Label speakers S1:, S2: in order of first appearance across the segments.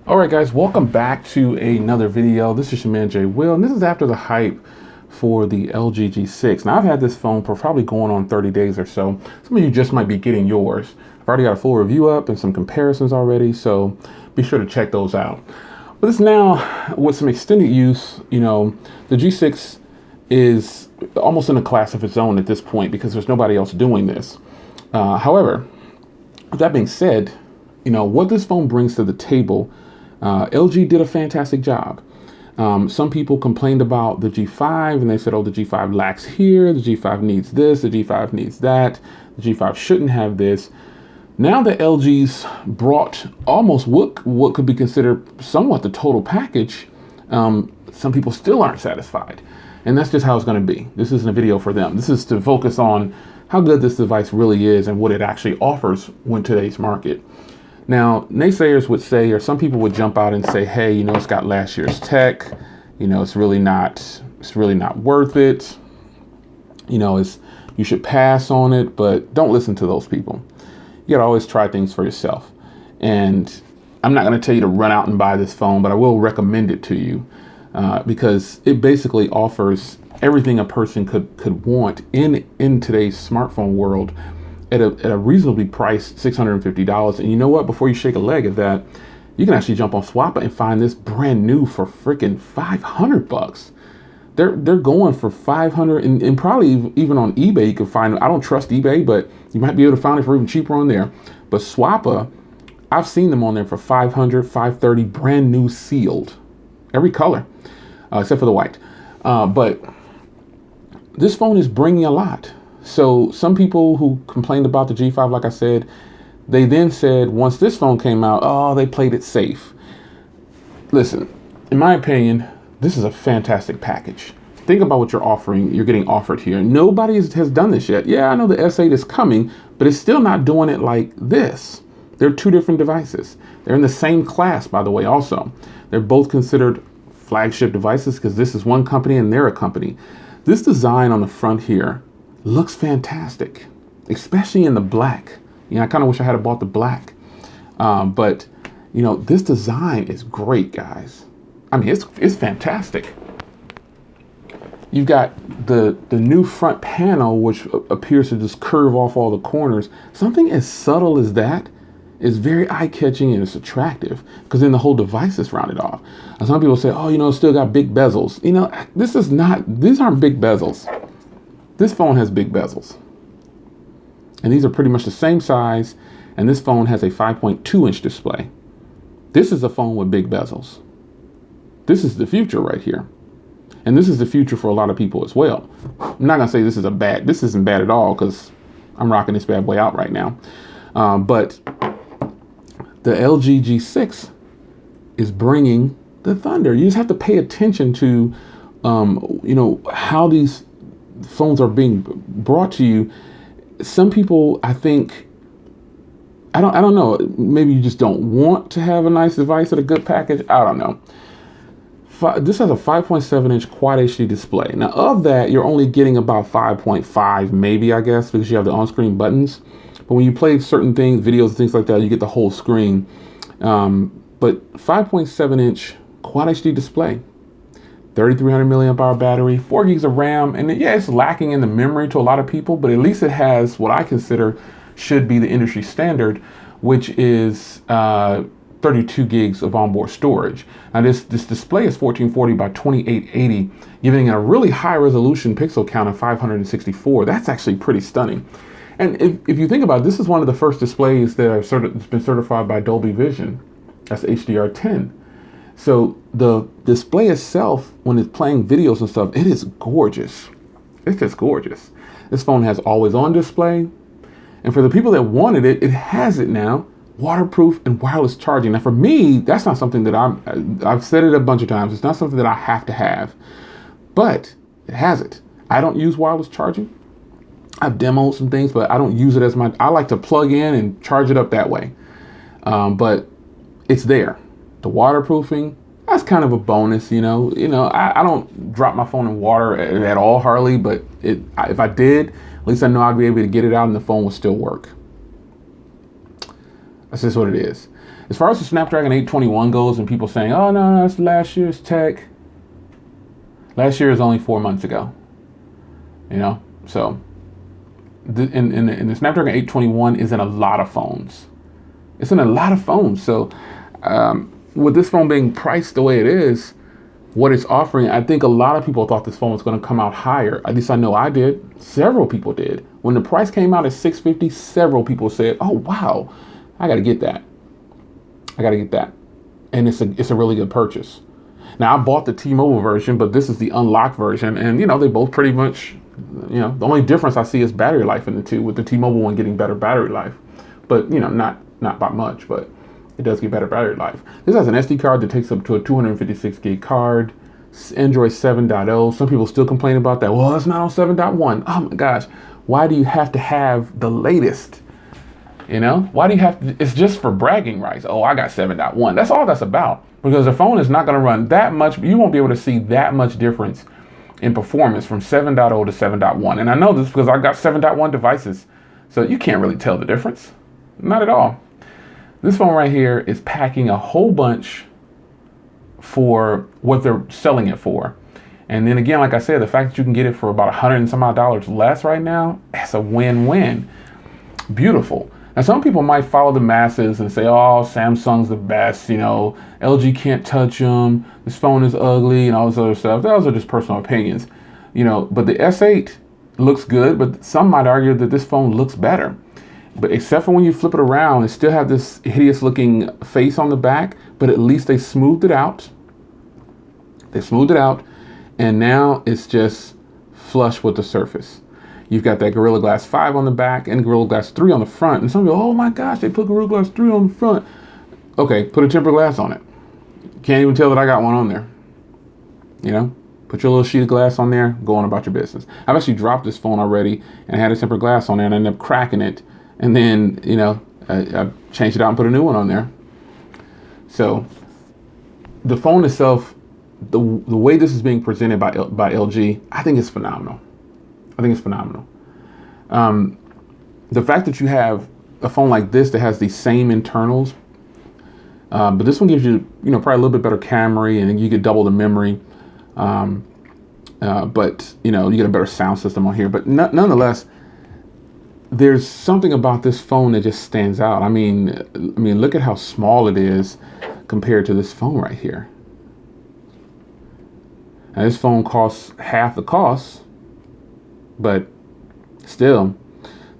S1: All right, guys, welcome back to another video. This is your man Jay Will, and this is after the hype for the LG G6. Now, I've had this phone for probably going on 30 days or so. Some of you just might be getting yours. I've already got a full review up and some comparisons already, so be sure to check those out. But this now, with some extended use, the G6 is almost in a class of its own at this point because there's nobody else doing this. However, with that being said, what this phone brings to the table, LG did a fantastic job. Some people complained about the G5 and they said, oh, the G5 lacks here, the G5 needs this, the G5 needs that, the G5 shouldn't have this. Now that LG's brought almost what could be considered somewhat the total package, some people still aren't satisfied. And that's just how it's going to be. This isn't a video for them. This is to focus on how good this device really is and what it actually offers in today's market. Now, naysayers would say, or some people would jump out and say, hey, it's got last year's tech, it's really not worth it. You should pass on it, but don't listen to those people. You gotta always try things for yourself. And I'm not gonna tell you to run out and buy this phone, but I will recommend it to you because it basically offers everything a person could want in today's smartphone world at a reasonably priced $650. And you know what? Before you shake a leg at that, you can actually jump on Swappa and find this brand new for freaking $500. They're going for 500 and probably even on eBay you can find. I don't trust eBay, but you might be able to find it for even cheaper on there. But Swappa, I've seen them on there for 500, 530, brand new, sealed, every color except for the white. But this phone is bringing a lot. So some people who complained about the G5, like I said, they then said once this phone came out, oh, they played it safe. Listen, in my opinion, this is a fantastic package. Think about what you're getting offered here. Nobody has done this yet. Yeah, I know the S8 is coming, but it's still not doing it like this. They're two different devices. They're in the same class, by the way, also. They're both considered flagship devices because this is one company and they're a company. This design on the front here looks fantastic, especially in the black. I kind of wish I had bought the black. But this design is great, guys. I mean, it's fantastic. You've got the new front panel, which appears to just curve off all the corners. Something as subtle as that is very eye-catching and it's attractive because then the whole device is rounded off. And some people say, oh, it's still got big bezels. These aren't big bezels. This phone has big bezels. And these are pretty much the same size. And this phone has a 5.2-inch display. This is a phone with big bezels. This is the future right here. And this is the future for a lot of people as well. I'm not going to say this isn't bad at all because I'm rocking this bad boy out right now. But the LG G6 is bringing the thunder. You just have to pay attention to, how these phones are being brought to you. Some people, I think, I don't know, maybe you just don't want to have a nice device at a good package. I don't know. This has a 5.7-inch Quad HD display. Now, of that, you're only getting about 5.5, maybe, I guess, because you have the on-screen buttons. But when you play certain things, videos, things like that, you get the whole screen. But 5.7-inch Quad HD display, 3,300 milliamp hour battery, 4 gigs of RAM, and yeah, it's lacking in the memory to a lot of people, but at least it has what I consider should be the industry standard, which is 32 gigs of onboard storage. Now this display is 1440 by 2880, giving a really high resolution pixel count of 564. That's actually pretty stunning. And if you think about it, this is one of the first displays that have been certified by Dolby Vision. That's HDR10. So the display itself, when it's playing videos and stuff, it is gorgeous. It's just gorgeous. This phone has always on display. And for the people that wanted it, it has it now, waterproof and wireless charging. Now for me, that's not something that I've said it a bunch of times. It's not something that I have to have, but it has it. I don't use wireless charging. I've demoed some things, but I don't use it as I like to plug in and charge it up that way. But it's there. The waterproofing, that's kind of a bonus, I don't drop my phone in water at all hardly, but if I did, at least I know I'd be able to get it out and the phone will still work. That's just what it is. As far as the Snapdragon 821 goes, and people saying, oh, no, that's last year's tech. Last year is only 4 months ago. You know, so and the Snapdragon 821 is in a lot of phones. It's in a lot of phones. So with this phone being priced the way it is, what it's offering, I think a lot of people thought this phone was going to come out higher. At least I know I did. Several people did. When the price came out at $650, several people said, oh, wow, I got to get that. I got to get that. And it's a really good purchase. Now, I bought the T-Mobile version, but this is the unlocked version. And, you know, they both pretty much, you know, the only difference I see is battery life in the two, with the T-Mobile one getting better battery life. But, you know, not by much, but it does get better battery life. This has an SD card that takes up to a 256 gig card. Android 7.0. Some people still complain about that. Well, it's not on 7.1. Oh my gosh. Why do you have to have the latest? You know, why do you have to? It's just for bragging rights. Oh, I got 7.1. That's all that's about. Because the phone is not going to run that much. You won't be able to see that much difference in performance from 7.0 to 7.1. And I know this because I got 7.1 devices. So you can't really tell the difference. Not at all. This phone right here is packing a whole bunch for what they're selling it for. And then again, like I said, the fact that you can get it for about $100 and some odd dollars less right now, that's a win-win. Beautiful. Now, some people might follow the masses and say, oh, Samsung's the best, you know, LG can't touch them, this phone is ugly, and all this other stuff. Those are just personal opinions, you know, but the S8 looks good, but some might argue that this phone looks better. But except for when you flip it around, it still have this hideous looking face on the back, but at least they smoothed it out. They smoothed it out, and now it's just flush with the surface. You've got that Gorilla Glass 5 on the back and Gorilla Glass 3 on the front. And some people, oh my gosh, they put Gorilla Glass 3 on the front. Okay, put a tempered glass on it. Can't even tell that I got one on there. You know, put your little sheet of glass on there, go on about your business. I've actually dropped this phone already and had a tempered glass on there, and I ended up cracking it. And then, you know, I changed it out and put a new one on there. So the phone itself, the way this is being presented by LG, I think it's phenomenal. I think it's phenomenal. The fact that you have a phone like this that has the same internals, but this one gives you, you know, probably a little bit better camera, and you get double the memory. But you know, you get a better sound system on here. But nonetheless, there's something about this phone that just stands out. I mean, look at how small it is compared to this phone right here. Now, this phone costs half the cost, but still,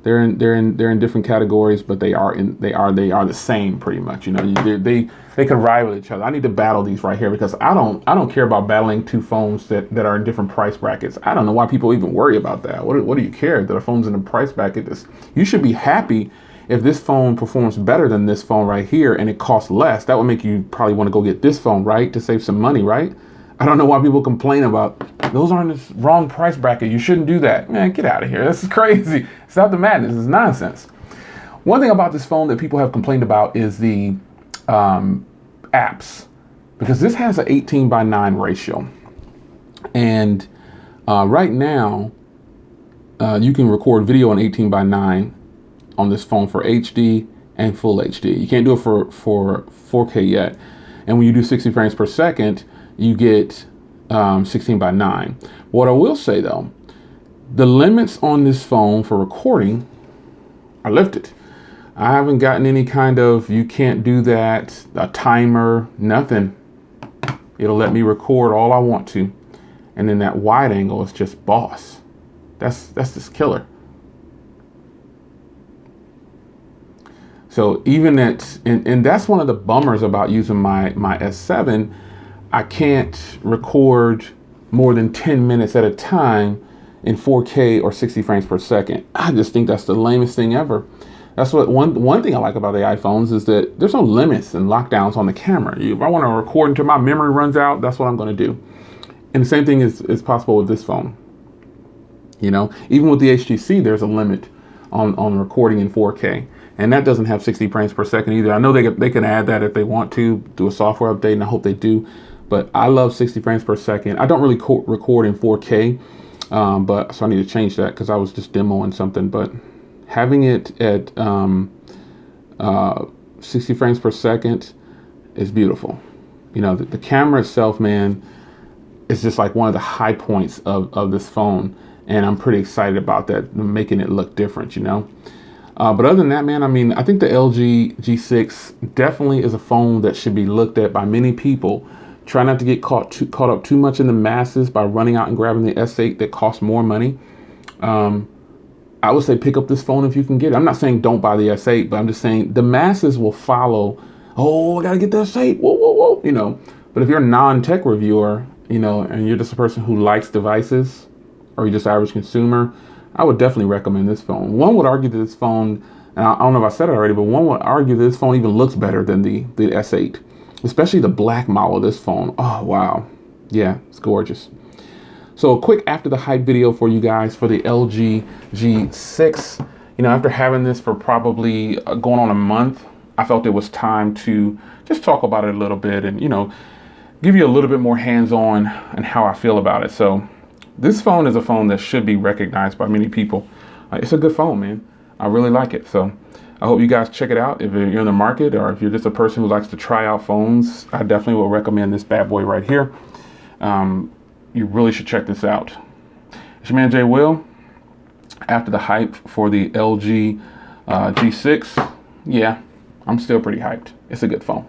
S1: they're in different categories, but they are the same pretty much. You know, they can rival each other. I need to battle these right here because I don't care about battling two phones that are in different price brackets. I don't know why people even worry about that. What do you care that a phone's in a price bracket? You should be happy if this phone performs better than this phone right here and it costs less. That would make you probably want to go get this phone, right, to save some money, right? I don't know why people complain about those are in this wrong price bracket. You shouldn't do that. Man, get out of here. This is crazy. Stop the madness. This is nonsense. One thing about this phone that people have complained about is the apps, because this has an 18:9 ratio. And right now, you can record video on 18:9 on this phone for HD and full HD. You can't do it for 4K yet. And when you do 60 frames per second, you get 16:9. What I will say though, the limits on this phone for recording are lifted. I haven't gotten any kind of, you can't do that, a timer, nothing. It'll let me record all I want to. And then that wide angle is just boss. That's just killer. So even that, and that's one of the bummers about using my S7. I can't record more than 10 minutes at a time in 4K or 60 frames per second. I just think that's the lamest thing ever. That's what one thing I like about the iPhones is that there's no limits and lockdowns on the camera. If I want to record until my memory runs out, that's what I'm going to do. And the same thing is possible with this phone. You know, even with the HTC, there's a limit on recording in 4K. And that doesn't have 60 frames per second either. I know they can add that if they want to, do a software update, and I hope they do. But I love 60 frames per second. I don't really record in 4K, so I need to change that because I was just demoing something. But having it at 60 frames per second is beautiful. You know, the camera itself, man, is just like one of the high points of this phone. And I'm pretty excited about that, making it look different, you know. But other than that, man, I mean, I think the LG G6 definitely is a phone that should be looked at by many people. Try not to get caught up too much in the masses by running out and grabbing the S8 that costs more money. I would say pick up this phone if you can get it. I'm not saying don't buy the S8, but I'm just saying the masses will follow. Oh, I gotta get the S8. Whoa, whoa, whoa. You know, but if you're a non-tech reviewer, you know, and you're just a person who likes devices, or you're just an average consumer, I would definitely recommend this phone. One would argue that this phone, and I don't know if I said it already, but one would argue that this phone even looks better than the S8, especially the black model of this phone. Oh, wow. Yeah, it's gorgeous. So a quick after the hype video for you guys for the LG G6. You know, after having this for probably going on a month, I felt it was time to just talk about it a little bit and, you know, give you a little bit more hands-on and how I feel about it. So this phone is a phone that should be recognized by many people. It's a good phone, man. I really like it. So I hope you guys check it out. If you're in the market or if you're just a person who likes to try out phones, I definitely will recommend this bad boy right here. You really should check this out. It's your man Jay Will. After the hype for the LG G6, yeah, I'm still pretty hyped. It's a good phone.